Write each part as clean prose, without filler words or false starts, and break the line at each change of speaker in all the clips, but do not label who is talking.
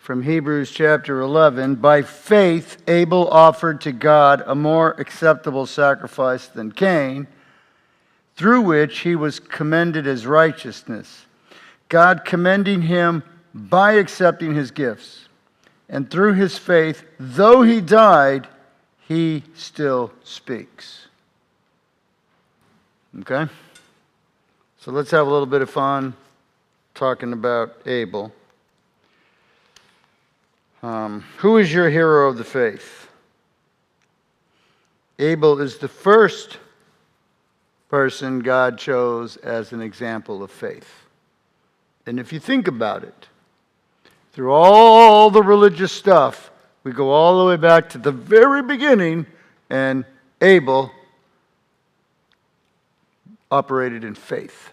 from Hebrews chapter 11. By faith, Abel offered to God a more acceptable sacrifice than Cain, through which he was commended as righteousness, God commending him by accepting his gifts. And through his faith, though he died, he still speaks. Okay? So let's have a little bit of fun talking about Abel. Who is your hero of the faith? Abel is the first person God chose as an example of faith. And if you think about it, through all the religious stuff, we go all the way back to the very beginning, and Abel operated in faith.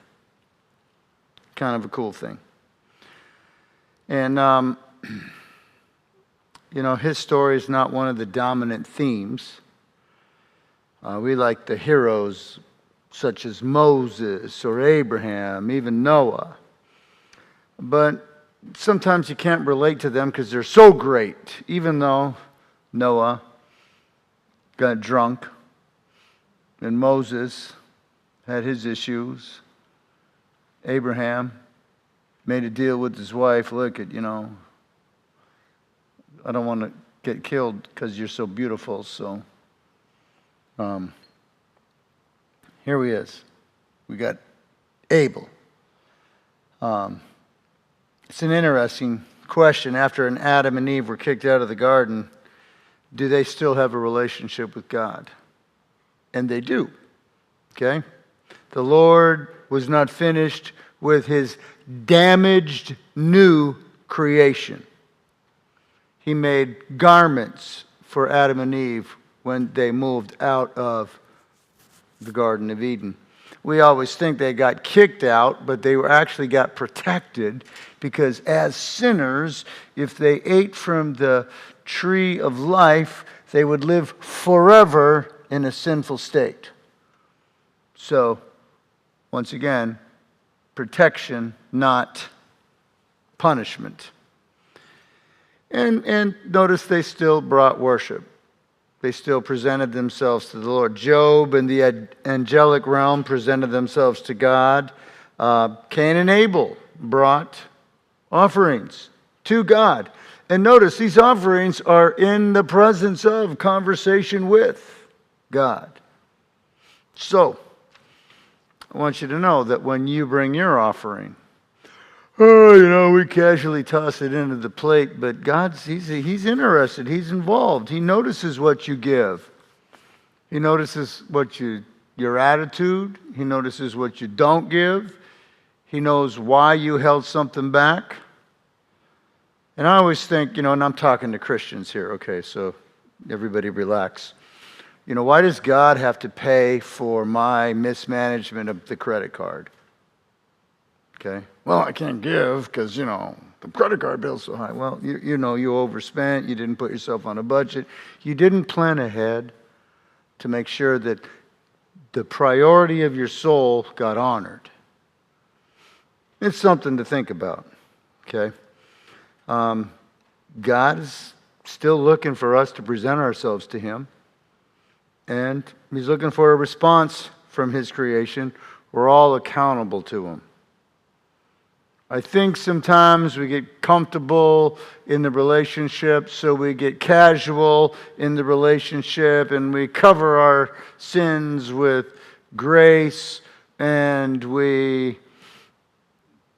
Kind of a cool thing. And, his story is not one of the dominant themes. We like the heroes such as Moses or Abraham, even Noah. But sometimes you can't relate to them because they're so great, even though Noah got drunk and Moses had his issues. Abraham made a deal with his wife. Look, I don't want to get killed because you're so beautiful. So here he is. We got Abel. It's an interesting question. After Adam and Eve were kicked out of the garden, do they still have a relationship with God? And they do. Okay? The Lord was not finished with his damaged new creation. He made garments for Adam and Eve when they moved out of the Garden of Eden. We always think they got kicked out, but they actually got protected because as sinners, if they ate from the tree of life, they would live forever in a sinful state. So, once again, protection, not punishment. And notice they still brought worship. They still presented themselves to the Lord. Job and the angelic realm presented themselves to God. Cain and Abel brought offerings to God. And notice these offerings are in the presence of, conversation with God. So, I want you to know that when you bring your offering, we casually toss it into the plate, but He's interested. He's involved. He notices what you give. He notices your attitude. He notices what you don't give. He knows why you held something back. And I always think, and I'm talking to Christians here, okay, so everybody relax. Why does God have to pay for my mismanagement of the credit card? Okay. Well, I can't give because, the credit card bill's so high. Well, you overspent. You didn't put yourself on a budget. You didn't plan ahead to make sure that the priority of your soul got honored. It's something to think about. Okay. God is still looking for us to present ourselves to Him. And He's looking for a response from His creation. We're all accountable to Him. I think sometimes we get comfortable in the relationship, so we get casual in the relationship, and we cover our sins with grace, and we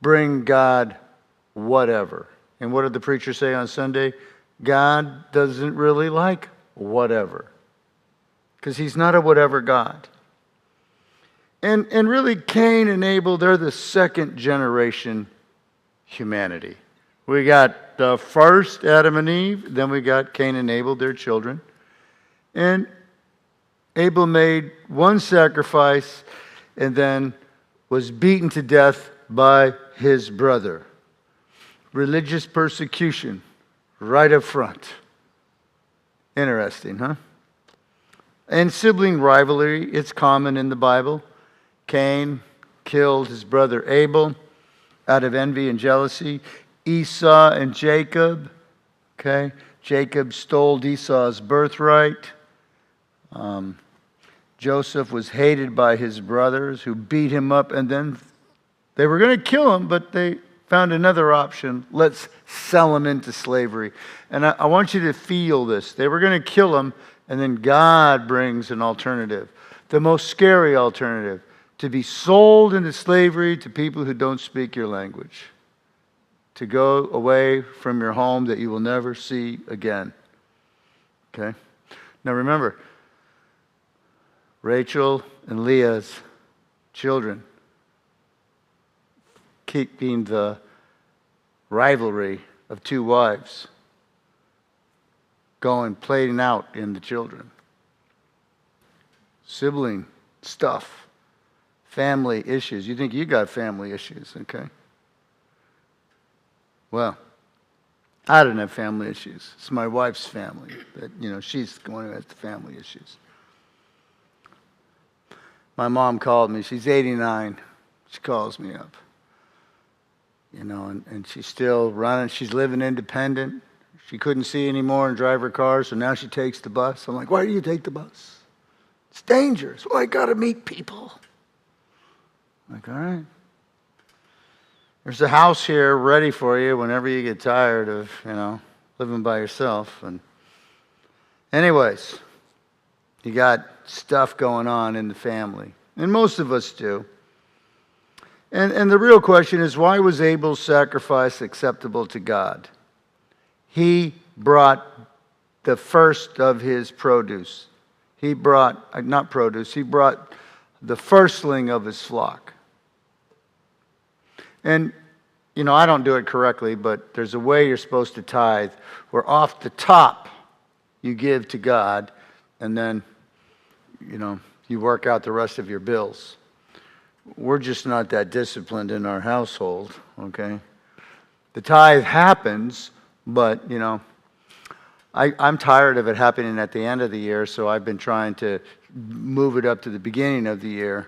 bring God whatever. And what did the preacher say on Sunday? God doesn't really like whatever, because He's not a whatever God. And really, Cain and Abel, they're the second generation humanity. We got the first Adam and Eve, then we got Cain and Abel, their children. And Abel made one sacrifice and then was beaten to death by his brother. Religious persecution right up front. Interesting, huh? And sibling rivalry, it's common in the Bible. Cain killed his brother Abel out of envy and jealousy. Esau and Jacob Okay? Jacob stole Esau's birthright. Joseph was hated by his brothers who beat him up, and then they were going to kill him, but they found another option. Let's sell him into slavery. And I want you to feel this. They were going to kill him, and then God brings an alternative. The most scary alternative. To be sold into slavery to people who don't speak your language. To go away from your home that you will never see again. Okay? Now remember, Rachel and Leah's children, keeping the rivalry of two wives going, playing out in the children. Sibling stuff. Family issues. You think you got family issues, okay? Well, I don't have family issues. It's my wife's family. That, she's the one who has the family issues. My mom called me. She's 89. She calls me up. And she's still running. She's living independent. She couldn't see anymore and drive her car, so now she takes the bus. I'm like, why do you take the bus? It's dangerous. Well, I got to meet people. I'm like, all right. There's a house here ready for you whenever you get tired of, living by yourself. And anyways, you got stuff going on in the family. And most of us do. And the real question is, why was Abel's sacrifice acceptable to God? He brought the first of his produce. He brought the firstling of his flock. And, I don't do it correctly, but there's a way you're supposed to tithe where off the top you give to God, and then, you work out the rest of your bills. We're just not that disciplined in our household, okay? The tithe happens, but, I'm tired of it happening at the end of the year, so I've been trying to move it up to the beginning of the year,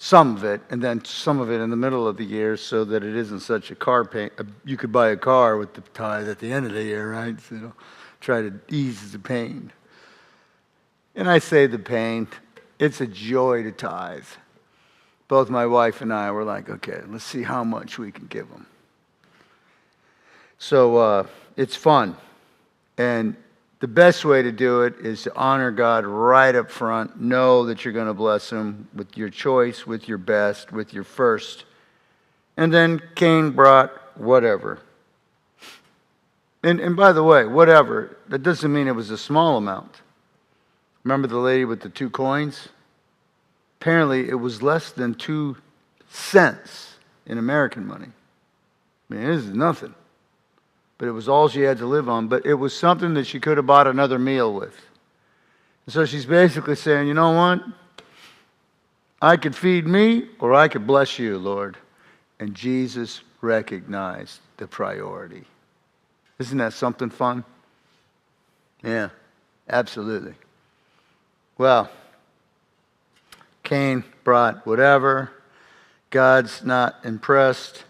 some of it, and then some of it in the middle of the year so that it isn't such a car pain. You could buy a car with the tithe at the end of the year, right? So try to ease the pain. And I say the pain, it's a joy to tithe. Both my wife and I were like, okay, let's see how much we can give them. So it's fun. And the best way to do it is to honor God right up front. Know that you're going to bless him with your choice, with your best, with your first. And then Cain brought whatever. And by the way, whatever, that doesn't mean it was a small amount. Remember the lady with the 2 coins? Apparently it was less than 2 cents in American money. I mean, this is nothing. But it was all she had to live on. But it was something that she could have bought another meal with. And so she's basically saying, you know what? I could feed me or I could bless you, Lord. And Jesus recognized the priority. Isn't that something fun? Yeah, absolutely. Well, Cain brought whatever. God's not impressed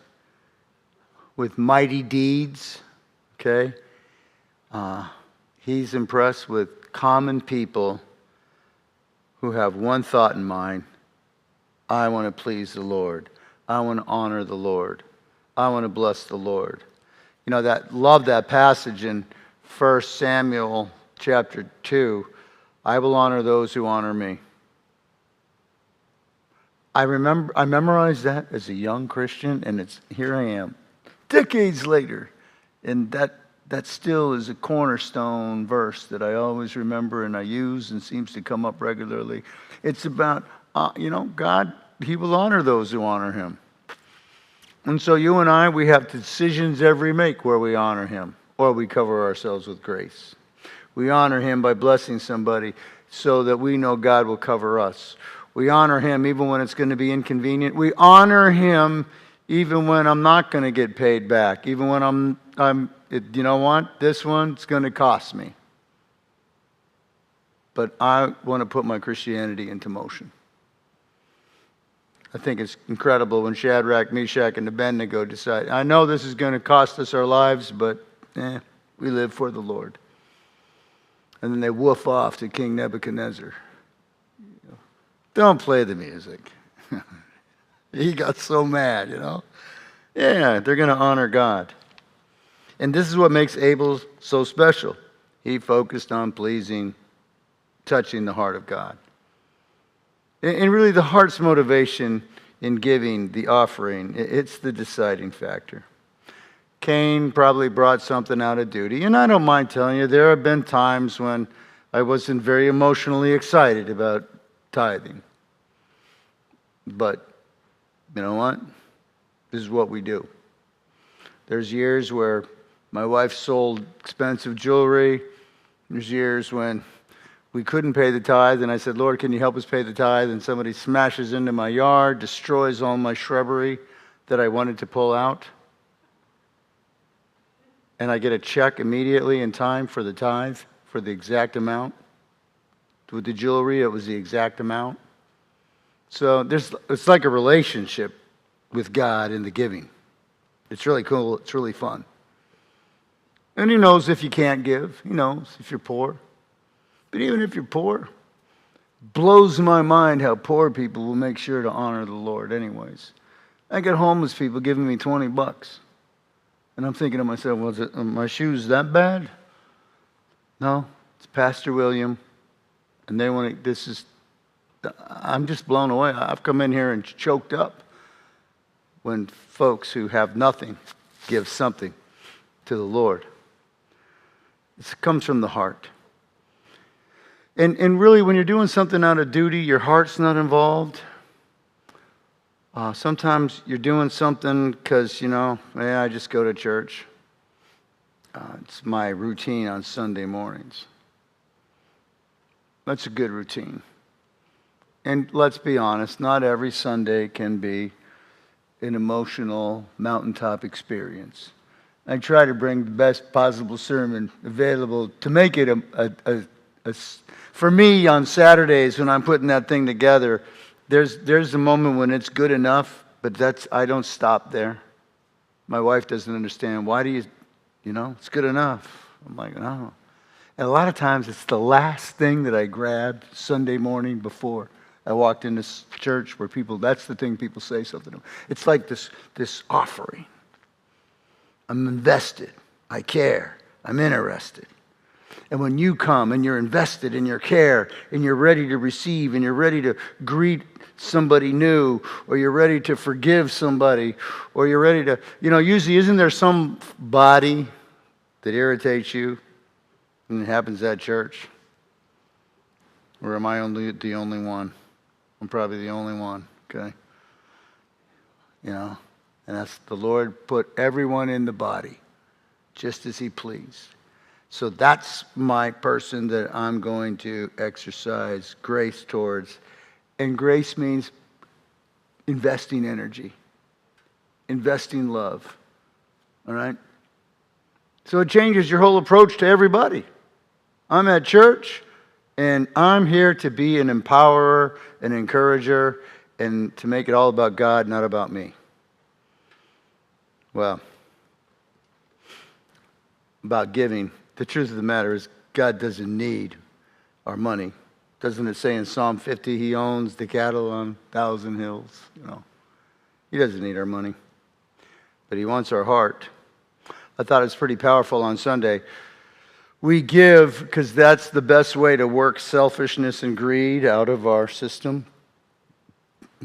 with mighty deeds. Okay? He's impressed with common people who have one thought in mind. I want to please the Lord. I want to honor the Lord. I want to bless the Lord. Love that passage in 1 Samuel chapter 2. I will honor those who honor me. I memorized that as a young Christian, and here I am, decades later. And that still is a cornerstone verse that I always remember and I use and seems to come up regularly. It's about, God, he will honor those who honor him. And so you and I, we have decisions every make where we honor him or we cover ourselves with grace. We honor him by blessing somebody so that we know God will cover us. We honor him even when it's going to be inconvenient. We honor him even when I'm not going to get paid back, even when you know what? This one's going to cost me. But I want to put my Christianity into motion. I think it's incredible when Shadrach, Meshach, and Abednego decide, I know this is going to cost us our lives, but We live for the Lord. And then they woof off to King Nebuchadnezzar. Don't play the music. He got so mad, Yeah, they're going to honor God. And this is what makes Abel so special. He focused on touching the heart of God. And really the heart's motivation in giving the offering, it's the deciding factor. Cain probably brought something out of duty. And I don't mind telling you, there have been times when I wasn't very emotionally excited about tithing. But you know what? This is what we do. There's years where my wife sold expensive jewelry. There's years when we couldn't pay the tithe, and I said, Lord, can you help us pay the tithe? And somebody smashes into my yard, destroys all my shrubbery that I wanted to pull out. And I get a check immediately in time for the tithe, for the exact amount. With the jewelry, it was the exact amount. So it's like a relationship with God in the giving. It's really cool. It's really fun. And he knows if you can't give. He knows if you're poor. But even if you're poor, blows my mind how poor people will make sure to honor the Lord anyways. I get homeless people giving me $20. And I'm thinking to myself, well, are my shoes that bad? No, it's Pastor William. And they want to, I'm just blown away. I've come in here and choked up when folks who have nothing give something to the Lord. It comes from the heart. And really, when you're doing something out of duty, your heart's not involved. Sometimes you're doing something because, I just go to church. It's my routine on Sunday mornings. That's a good routine. And let's be honest, not every Sunday can be an emotional mountaintop experience. I try to bring the best possible sermon available to make it for me on Saturdays when I'm putting that thing together. There's a moment when it's good enough, but I don't stop there. My wife doesn't understand. Why do you, it's good enough. I'm like, no. And a lot of times it's the last thing that I grabbed Sunday morning before I walked into church where that's the thing people say something to me. It's like this offering. I'm invested. I care. I'm interested. And when you come and you're invested in your care and you're ready to receive and you're ready to greet somebody new or you're ready to forgive somebody or you're ready to, usually isn't there somebody that irritates you and it happens at church? Or am I the only one? I'm probably the only one, okay? And that's the Lord put everyone in the body just as he pleased. So that's my person that I'm going to exercise grace towards. And grace means investing energy, investing love. All right? So it changes your whole approach to everybody. I'm at church, and I'm here to be an empowerer, an encourager, and to make it all about God, not about me. Well, about giving. The truth of the matter is God doesn't need our money. Doesn't it say in Psalm 50, he owns the cattle on 1,000 hills? He doesn't need our money. But he wants our heart. I thought it was pretty powerful on Sunday. We give because that's the best way to work selfishness and greed out of our system.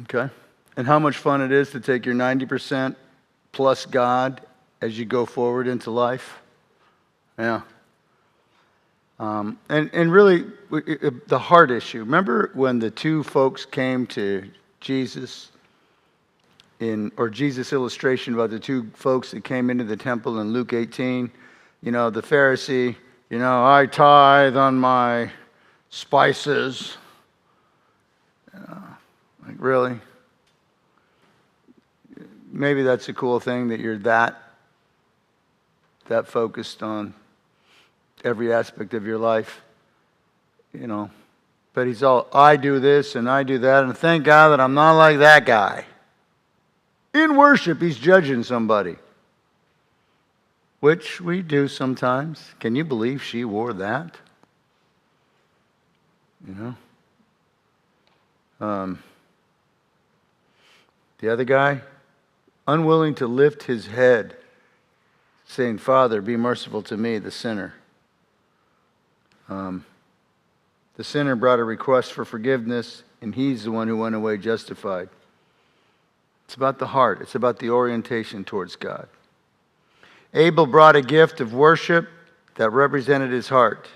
Okay? And how much fun it is to take your 90% plus God as you go forward into life. Yeah. And really, the heart issue. Remember when the two folks came to Jesus, or Jesus' illustration about the two folks that came into the temple in Luke 18? The Pharisee, I tithe on my spices. Like, really? Maybe that's a cool thing that you're that focused on every aspect of your life, But he's all, I do this and I do that, and thank God that I'm not like that guy. In worship, he's judging somebody. which we do sometimes. Can you believe she wore that? You know? The other guy, unwilling to lift his head, saying, Father, be merciful to me, the sinner. The sinner brought a request for forgiveness, and he's the one who went away justified. It's about the heart. It's about the orientation towards God. Abel brought a gift of worship that represented his heart.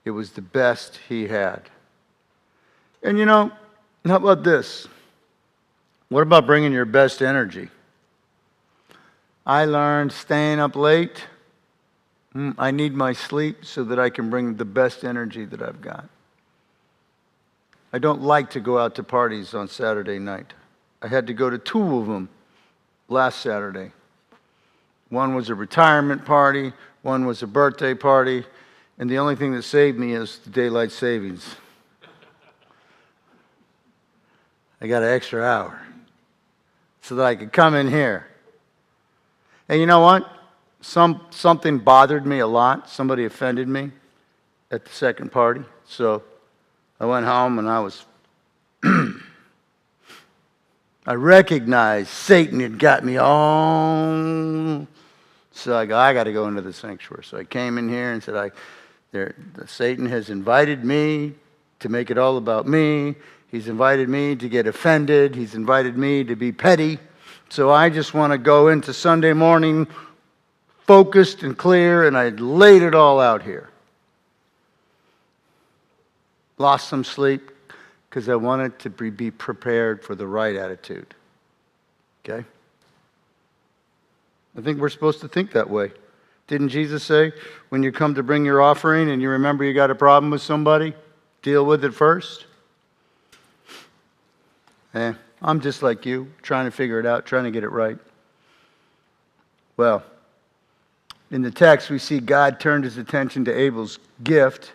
It was the best he had. And how about this? What about bringing your best energy? I learned staying up late. I need my sleep so that I can bring the best energy that I've got. I don't like to go out to parties on Saturday night. I had to go to 2 of them last Saturday. One was a retirement party, one was a birthday party, and the only thing that saved me is the daylight savings. I got an extra hour so that I could come in here. And you know what? Something bothered me a lot. Somebody offended me at the second party. So I went home and I recognized Satan had got me all. So I got to go into the sanctuary. So I came in here and said, Satan has invited me to make it all about me. He's invited me to get offended. He's invited me to be petty. So I just want to go into Sunday morning focused and clear, and I laid it all out here. Lost some sleep because I wanted to be prepared for the right attitude. Okay? I think we're supposed to think that way. Didn't Jesus say, when you come to bring your offering and you remember you got a problem with somebody, deal with it first? I'm just like you, trying to figure it out, trying to get it right. Well, in the text, we see God turned his attention to Abel's gift,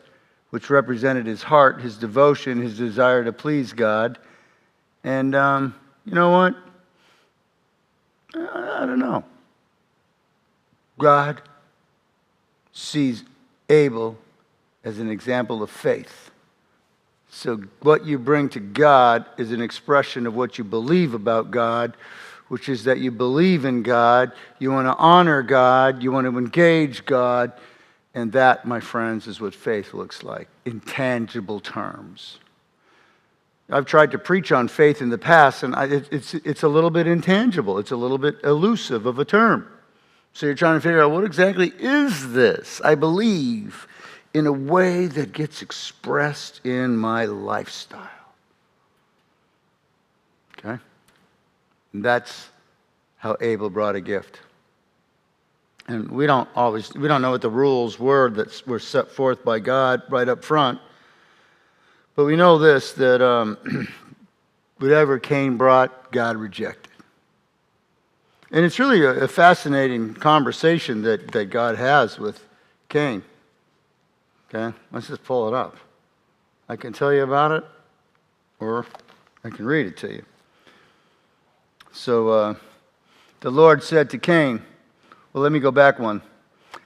which represented his heart, his devotion, his desire to please God. And you know what? I don't know. God sees Abel as an example of faith. So what you bring to God is an expression of what you believe about God, which is that you believe in God, you want to honor God, you want to engage God, and that, my friends, is what faith looks like in tangible terms. I've tried to preach on faith in the past, and it's a little bit intangible. It's a little bit elusive of a term. So you're trying to figure out, what exactly is this? I believe in a way that gets expressed in my lifestyle. Okay? And that's how Abel brought a gift. And we don't know what the rules were that were set forth by God right up front. But we know this, that whatever Cain brought, God rejected. And it's really a fascinating conversation that God has with Cain. Okay, let's just pull it up. I can tell you about it, or I can read it to you. So the Lord said to Cain, well, let me go back one.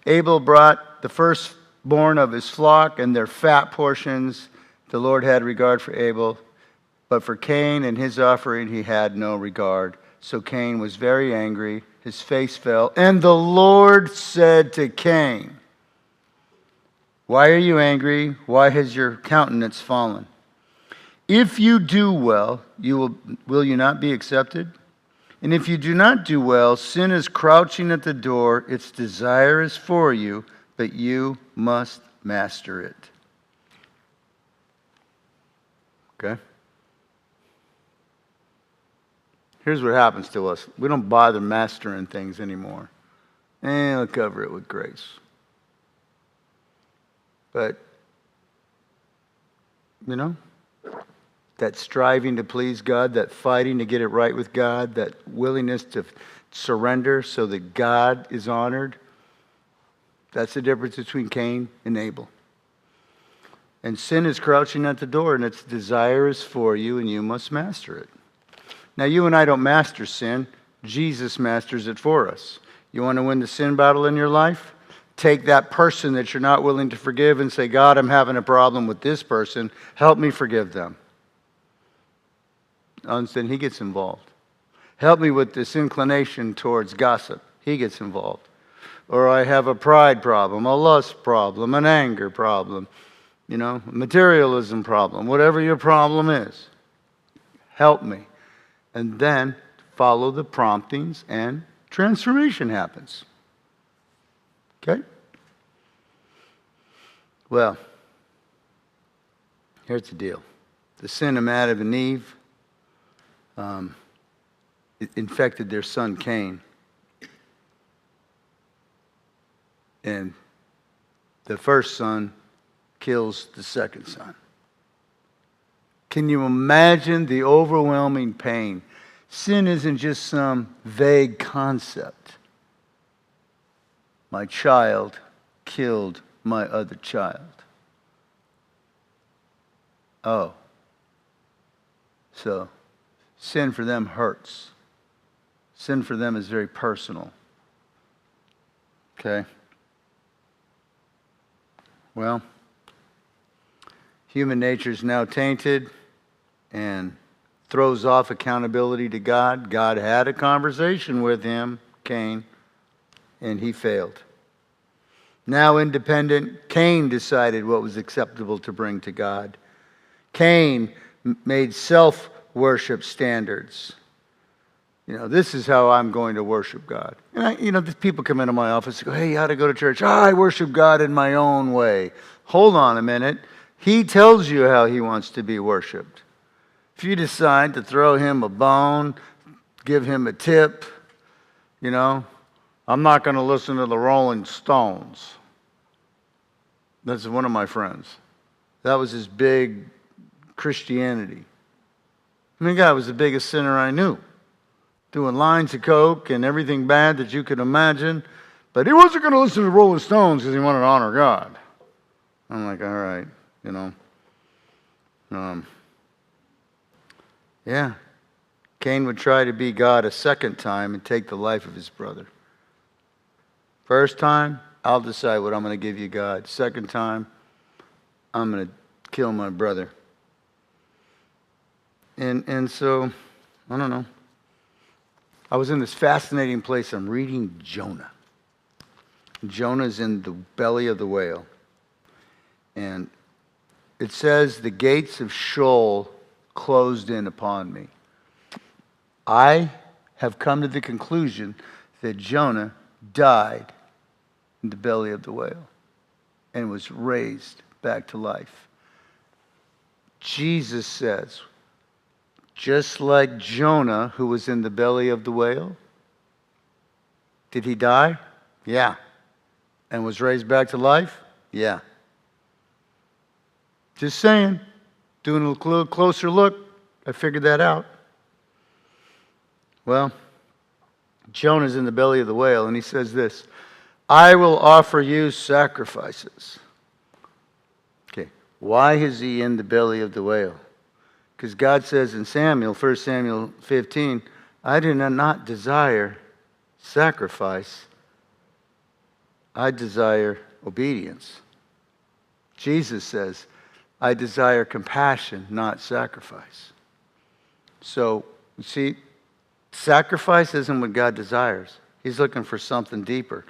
Abel brought the firstborn of his flock and their fat portions. The Lord had regard for Abel, but for Cain and his offering he had no regard. So Cain was very angry, his face fell, and the Lord said to Cain, why are you angry? Why has your countenance fallen? If you do well, will you not be accepted? And if you do not do well, sin is crouching at the door. Its desire is for you, but you must master it. Okay? Here's what happens to us. We don't bother mastering things anymore. I'll cover it with grace. But, that striving to please God, that fighting to get it right with God, that willingness to surrender so that God is honored, that's the difference between Cain and Abel. And sin is crouching at the door, and its desire is for you, and you must master it. Now, you and I don't master sin. Jesus masters it for us. You want to win the sin battle in your life? Take that person that you're not willing to forgive and say, God, I'm having a problem with this person. Help me forgive them. And then he gets involved. Help me with this inclination towards gossip. He gets involved. Or I have a pride problem, a lust problem, an anger problem, a materialism problem, whatever your problem is. Help me. And then follow the promptings and transformation happens. Okay? Well, here's the deal. The sin of Adam and Eve it infected their son Cain. And the first son kills the second son. Can you imagine the overwhelming pain? Sin isn't just some vague concept. My child killed my other child. Oh. So, sin for them hurts. Sin for them is very personal. Okay? Well, human nature is now tainted and throws off accountability to God. God had a conversation with him, Cain, and he failed. Now independent, Cain decided what was acceptable to bring to God. Cain made self-worship standards. This is how I'm going to worship God. And people come into my office and go, hey, you ought to go to church. I worship God in my own way. Hold on a minute. He tells you how he wants to be worshiped. If you decide to throw him a bone, give him a tip, I'm not going to listen to the Rolling Stones. That's one of my friends. That was his big Christianity. The guy was the biggest sinner I knew. Doing lines of coke and everything bad that you could imagine. But he wasn't going to listen to the Rolling Stones because he wanted to honor God. I'm like, all right, Yeah. Cain would try to be God a second time and take the life of his brother. First time, I'll decide what I'm going to give you, God. Second time, I'm going to kill my brother. And so, I don't know. I was in this fascinating place. I'm reading Jonah. Jonah's in the belly of the whale. And it says, the gates of Sheol closed in upon me. I have come to the conclusion that Jonah died in the belly of the whale and was raised back to life. Jesus says, just like Jonah, who was in the belly of the whale, did he die? Yeah. And was raised back to life? Yeah. Just saying. Doing a little closer look, I figured that out. Well, Jonah's in the belly of the whale, and he says this, I will offer you sacrifices. Okay, why is he in the belly of the whale? Because God says in Samuel, 1 Samuel 15, I do not desire sacrifice. I desire obedience. Jesus says, I desire compassion, not sacrifice. So, you see, sacrifice isn't what God desires. He's looking for something deeper.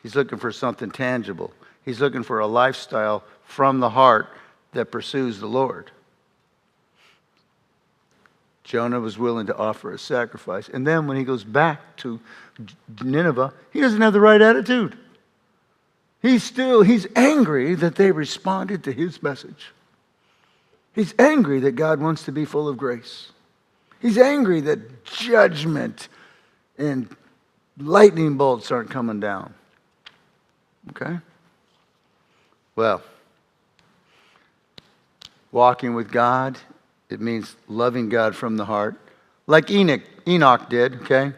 He's looking for something tangible. He's looking for a lifestyle from the heart that pursues the Lord. Jonah was willing to offer a sacrifice. And then when he goes back to Nineveh, he doesn't have the right attitude. He's angry that they responded to his message. He's angry that God wants to be full of grace. He's angry that judgment and lightning bolts aren't coming down. Okay? Well, walking with God, it means loving God from the heart, like Enoch did, okay?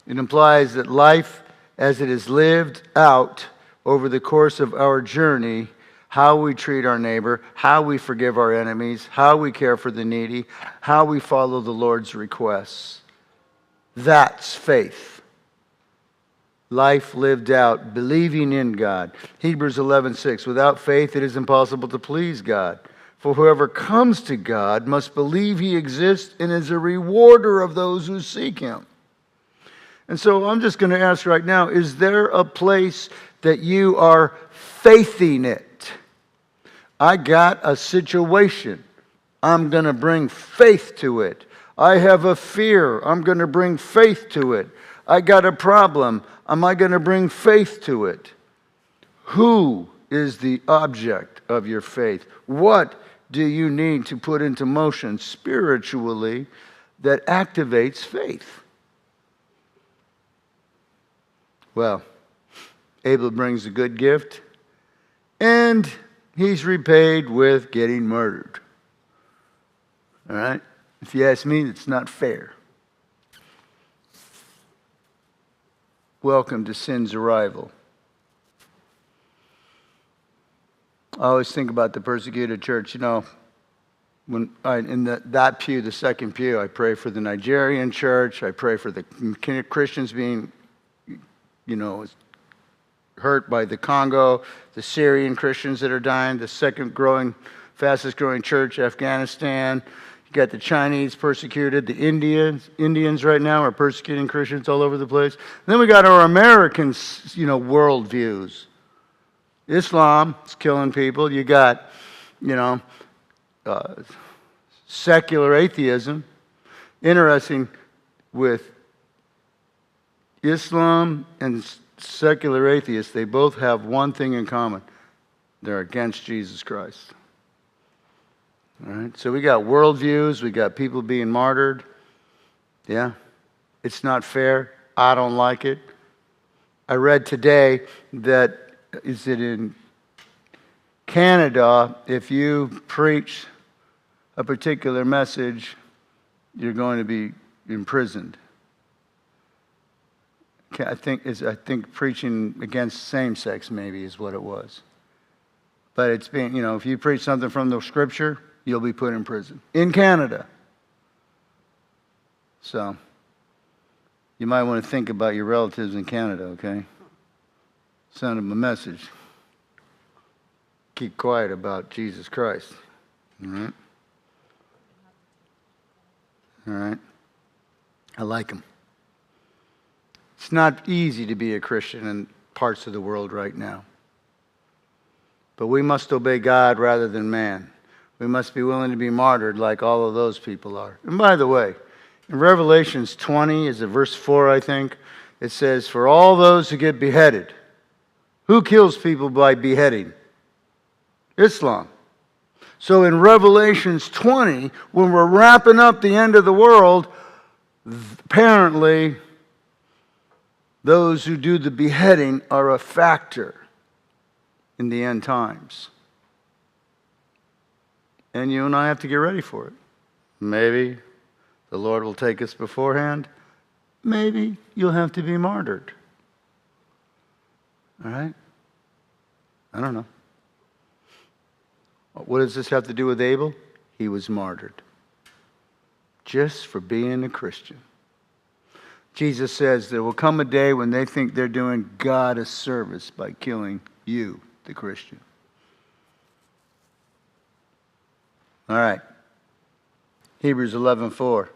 It implies that life as it is lived out over the course of our journey, how we treat our neighbor, how we forgive our enemies, how we care for the needy, how we follow the Lord's requests. That's faith. life lived out, believing in God. Hebrews 11:6, without faith it is impossible to please God. For whoever comes to God must believe he exists and is a rewarder of those who seek him. And so I'm just going to ask right now, is there a place that you are faithing it? I got a situation. I'm going to bring faith to it. I have a fear. I'm going to bring faith to it. I got a problem. Am I going to bring faith to it? Who is the object of your faith? What do you need to put into motion spiritually that activates faith? Well, Abel brings a good gift, and he's repaid with getting murdered. All right? If you ask me, it's not fair. Welcome to sin's arrival. I always think about the persecuted church. You know, when in that pew, the second pew, I pray for the Nigerian church. I pray for the Christians being, hurt by the Congo, the Syrian Christians that are dying, the fastest growing church, Afghanistan. You got the Chinese persecuted, the Indians right now are persecuting Christians all over the place. Then we got our American, worldviews. Islam is killing people. You got, secular atheism. Interesting, with Islam and secular atheists, they both have one thing in common. They're against Jesus Christ. All right? So we got worldviews. We got people being martyred. Yeah. It's not fair. I don't like it. I read today that, is it in Canada, if you preach a particular message, you're going to be imprisoned. I think preaching against same-sex maybe is what it was. But it's being, if you preach something from the Scripture, you'll be put in prison. In Canada. So, you might want to think about your relatives in Canada, okay? Send them a message. Keep quiet about Jesus Christ. All right? All right? I like him. It's not easy to be a Christian in parts of the world right now. But we must obey God rather than man. We must be willing to be martyred like all of those people are. And by the way, in Revelations 20, is it verse 4, I think, it says, for all those who get beheaded. Who kills people by beheading? Islam. So in Revelations 20, when we're wrapping up the end of the world, apparently those who do the beheading are a factor in the end times. And you and I have to get ready for it. Maybe the Lord will take us beforehand. Maybe you'll have to be martyred. All right? I don't know. What does this have to do with Abel? He was martyred. Just for being a Christian. Jesus says there will come a day when they think they're doing God a service by killing you, the Christian. All right. Hebrews 11:4.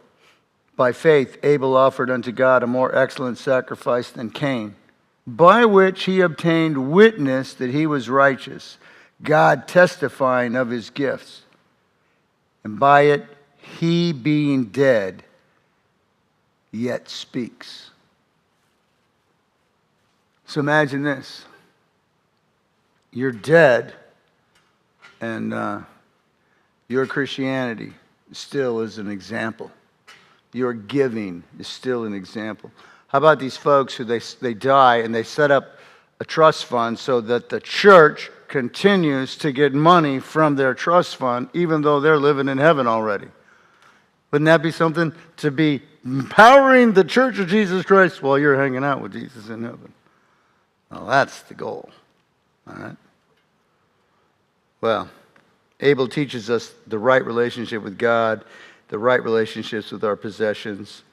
By faith, Abel offered unto God a more excellent sacrifice than Cain, by which he obtained witness that he was righteous, God testifying of his gifts. And by it, he being dead, yet speaks. So imagine this. You're dead, and your Christianity still is an example. Your giving is still an example. How about these folks who they die and they set up a trust fund so that the church continues to get money from their trust fund even though they're living in heaven already? Wouldn't that be something, to be empowering the church of Jesus Christ while you're hanging out with Jesus in heaven? Well, that's the goal. All right? Well, Abel teaches us the right relationship with God, the right relationships with our possessions.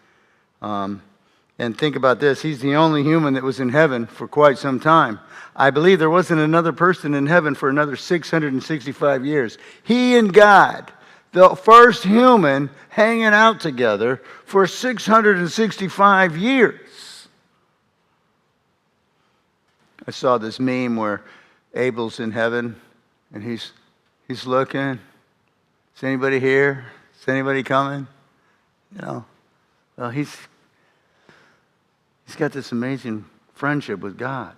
And think about this. He's the only human that was in heaven for quite some time. I believe there wasn't another person in heaven for another 665 years. He and God, the first human, hanging out together for 665 years. I saw this meme where Abel's in heaven and he's looking. Is anybody here? Is anybody coming? Well, he's got this amazing friendship with God.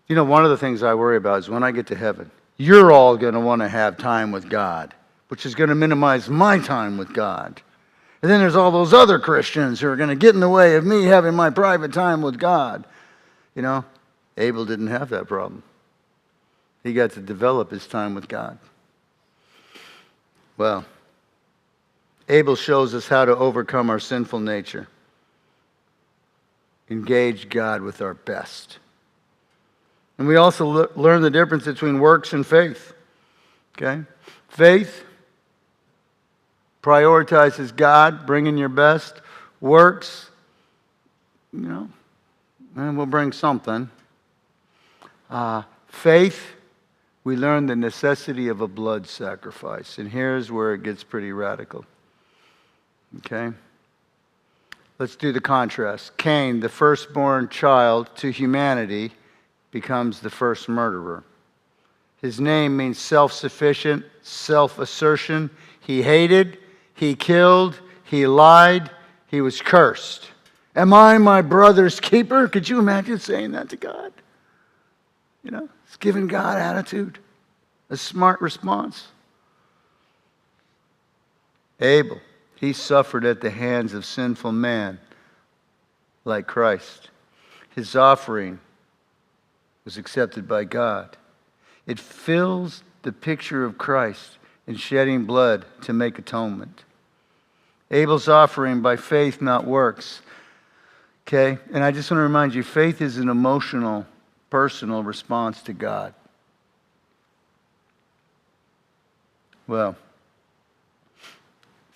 One of the things I worry about is when I get to heaven, you're all going to want to have time with God, which is going to minimize my time with God. And then there's all those other Christians who are going to get in the way of me having my private time with God. Abel didn't have that problem. He got to develop his time with God. Well, Abel shows us how to overcome our sinful nature. Engage God with our best. And we also learn the difference between works and faith. Okay? Faith prioritizes God, bringing your best. Works, and we'll bring something. Faith, we learn the necessity of a blood sacrifice. And here's where it gets pretty radical. Okay? Let's do the contrast. Cain, the firstborn child to humanity, becomes the first murderer. His name means self-sufficient, self-assertion. He hated, he killed, he lied, he was cursed. Am I my brother's keeper? Could you imagine saying that to God? It's giving God attitude. A smart response. Abel, he suffered at the hands of sinful man like Christ. His offering was accepted by God. It fills the picture of Christ in shedding blood to make atonement. Abel's offering by faith, not works. Okay? And I just want to remind you, faith is an emotional, personal response to God. Well,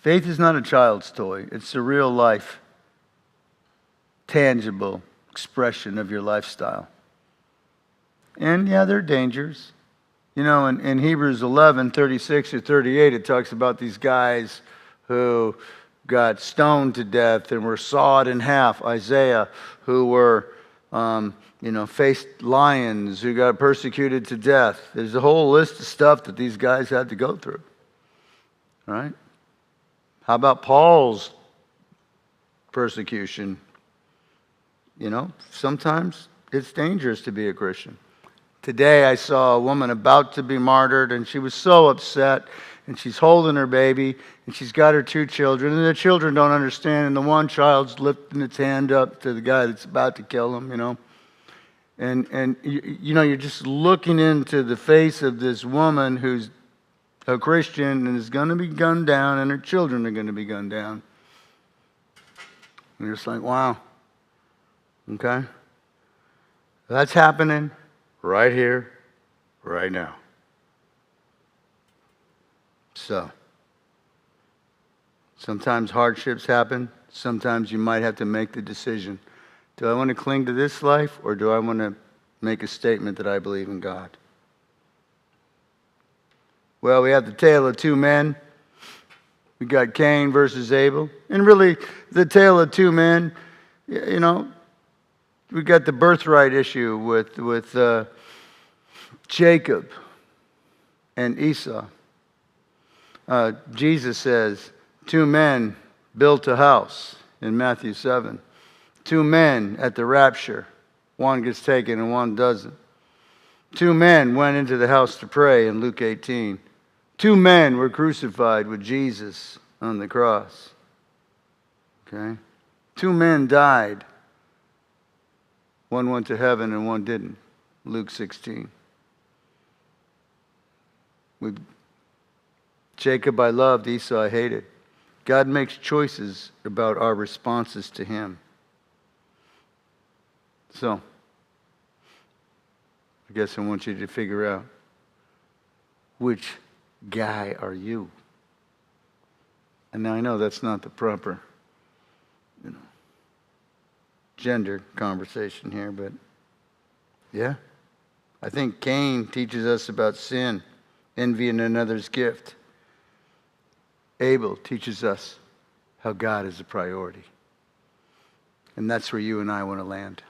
faith is not a child's toy. It's a real life, tangible expression of your lifestyle. And yeah, there are dangers. In Hebrews 11, 36 or 38, it talks about these guys who got stoned to death and were sawed in half. Isaiah, who were, faced lions, who got persecuted to death. There's a whole list of stuff that these guys had to go through. Right? How about Paul's persecution? Sometimes it's dangerous to be a Christian. Today I saw a woman about to be martyred, and she was so upset, and she's holding her baby, and she's got her 2 children, and the children don't understand, and the one child's lifting its hand up to the guy that's about to kill him, And you're just looking into the face of this woman who's a Christian and is going to be gunned down, and her children are going to be gunned down. And you're just like, wow. Okay? That's happening right here, right now. So, sometimes hardships happen. Sometimes you might have to make the decision. Do I want to cling to this life, or do I want to make a statement that I believe in God? Well, we have the tale of 2 men. We got Cain versus Abel. And really, the tale of 2 men, we got the birthright issue with Jacob and Esau. Jesus says 2 men built a house in Matthew 7. 2 men at the rapture. One gets taken and one doesn't. 2 men went into the house to pray in Luke 18. 2 men were crucified with Jesus on the cross. Okay? 2 men died. One went to heaven and one didn't. Luke 16. With Jacob I loved, Esau I hated. God makes choices about our responses to him. So, I guess I want you to figure out, which guy are you? And now I know that's not the proper, gender conversation here, but yeah. I think Cain teaches us about sin, envy in another's gift. Abel teaches us how God is a priority. And that's where you and I want to land.